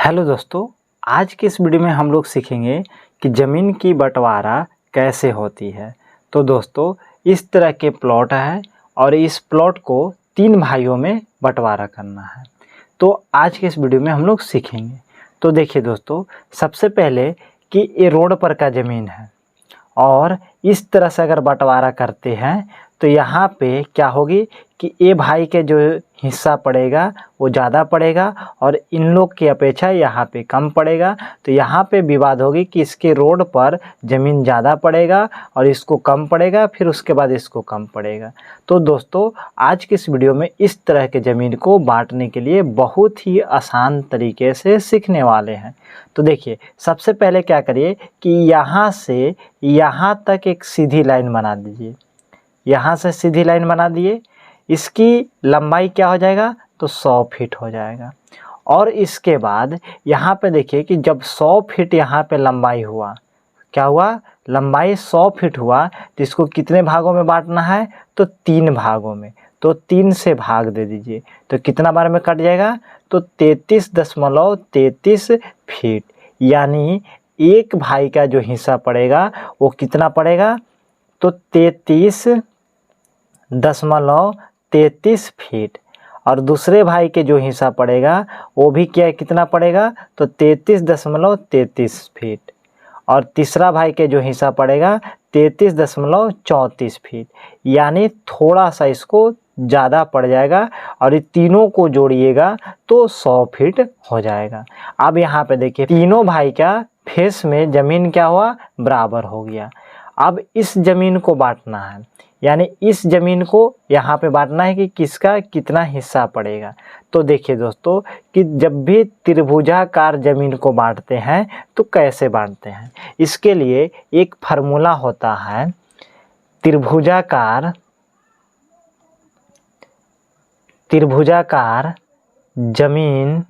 Hello दोस्तों, आज के इस वीडियो में हम लोग सीखेंगे कि ज़मीन की बंटवारा कैसे होती है। तो दोस्तों, इस तरह के प्लॉट है और इस प्लॉट को 3 भाइयों में बंटवारा करना है। तो आज के इस वीडियो में हम लोग सीखेंगे। तो देखिए दोस्तों, सबसे पहले कि ये रोड पर का ज़मीन है और इस तरह से अगर बंटवारा करते हैं तो यहाँ पे क्या होगी कि ए भाई के जो हिस्सा पड़ेगा वो ज़्यादा पड़ेगा और इन लोग की अपेक्षा यहाँ पे कम पड़ेगा। तो यहाँ पे विवाद होगी कि इसके रोड पर ज़मीन ज़्यादा पड़ेगा और इसको कम पड़ेगा, फिर उसके बाद इसको कम पड़ेगा। तो दोस्तों, आज की इस वीडियो में इस तरह के ज़मीन को बांटने के लिए बहुत ही आसान तरीके से सीखने वाले हैं। तो देखिए, सबसे पहले क्या करिए कि यहाँ से यहाँ तक एक सीधी लाइन बना दीजिए। यहाँ से सीधी लाइन बना दिए, इसकी लंबाई क्या हो जाएगा तो 100 फीट हो जाएगा। और इसके बाद यहाँ पे देखिए कि जब 100 फीट यहाँ पे लंबाई हुआ, क्या हुआ, लंबाई 100 फीट हुआ, तो इसको कितने भागों में बांटना है तो 3 भागों में। तो 3 से भाग दे दीजिए, तो कितना बार में कट जाएगा तो 33.33 फीट। यानी एक भाई का जो हिस्सा पड़ेगा वो कितना पड़ेगा तो 33.33 फीट। और दूसरे भाई के जो हिस्सा पड़ेगा वो भी कितना पड़ेगा तो 33.33 फीट। और तीसरा भाई के जो हिस्सा पड़ेगा 33.34 फीट। यानी थोड़ा सा इसको ज़्यादा पड़ जाएगा और ये तीनों को जोड़िएगा तो 100 फीट हो जाएगा। अब यहाँ पे देखिए, तीनों भाई का फेस में ज़मीन क्या हुआ, बराबर हो गया। अब इस ज़मीन को बांटना है, यानी इस ज़मीन को यहाँ पे बांटना है कि किसका कितना हिस्सा पड़ेगा। तो देखिए दोस्तों कि जब भी त्रिभुजाकार ज़मीन को बांटते हैं तो कैसे बांटते हैं, इसके लिए एक फार्मूला होता है। त्रिभुजाकार ज़मीन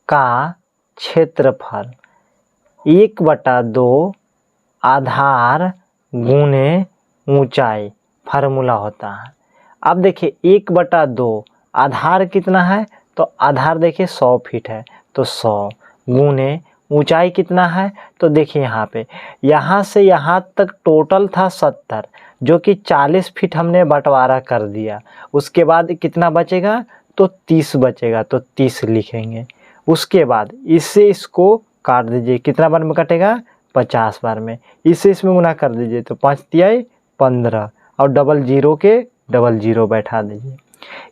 का क्षेत्रफल 1/2 आधार गुने ऊंचाई फार्मूला होता है। अब देखिए 1/2 आधार कितना है तो आधार देखिए 100 फीट है, तो 100 गुने ऊंचाई कितना है तो देखिए यहाँ से यहाँ तक टोटल था 70, जो कि 40 फीट हमने बंटवारा कर दिया। उसके बाद कितना बचेगा तो 30 बचेगा, तो 30 लिखेंगे। उसके बाद इससे इसको काट दीजिए, कितना बार में कटेगा 50 बार में। इससे इसमें गुना कर दीजिए तो 5 तिहाई 15 और डबल जीरो बैठा दीजिए।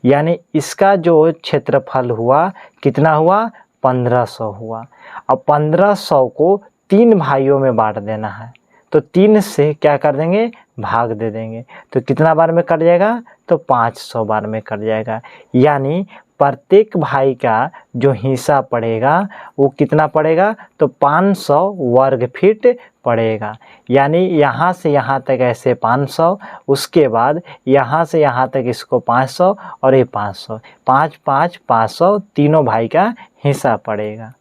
यानी इसका जो क्षेत्रफल हुआ कितना हुआ 1500 हुआ। अब 1500 को 3 भाइयों में बांट देना है, तो 3 से क्या कर देंगे भाग दे देंगे, तो कितना बार में कट जाएगा तो 500 बार में कट जाएगा। यानी प्रत्येक भाई का जो हिस्सा पड़ेगा वो कितना पड़ेगा तो 500 वर्ग फीट पड़ेगा। यानी यहाँ से यहाँ तक ऐसे 500, उसके बाद यहाँ से यहाँ तक इसको 500 और ये 500, 5 5 500 तीनों भाई का हिस्सा पड़ेगा।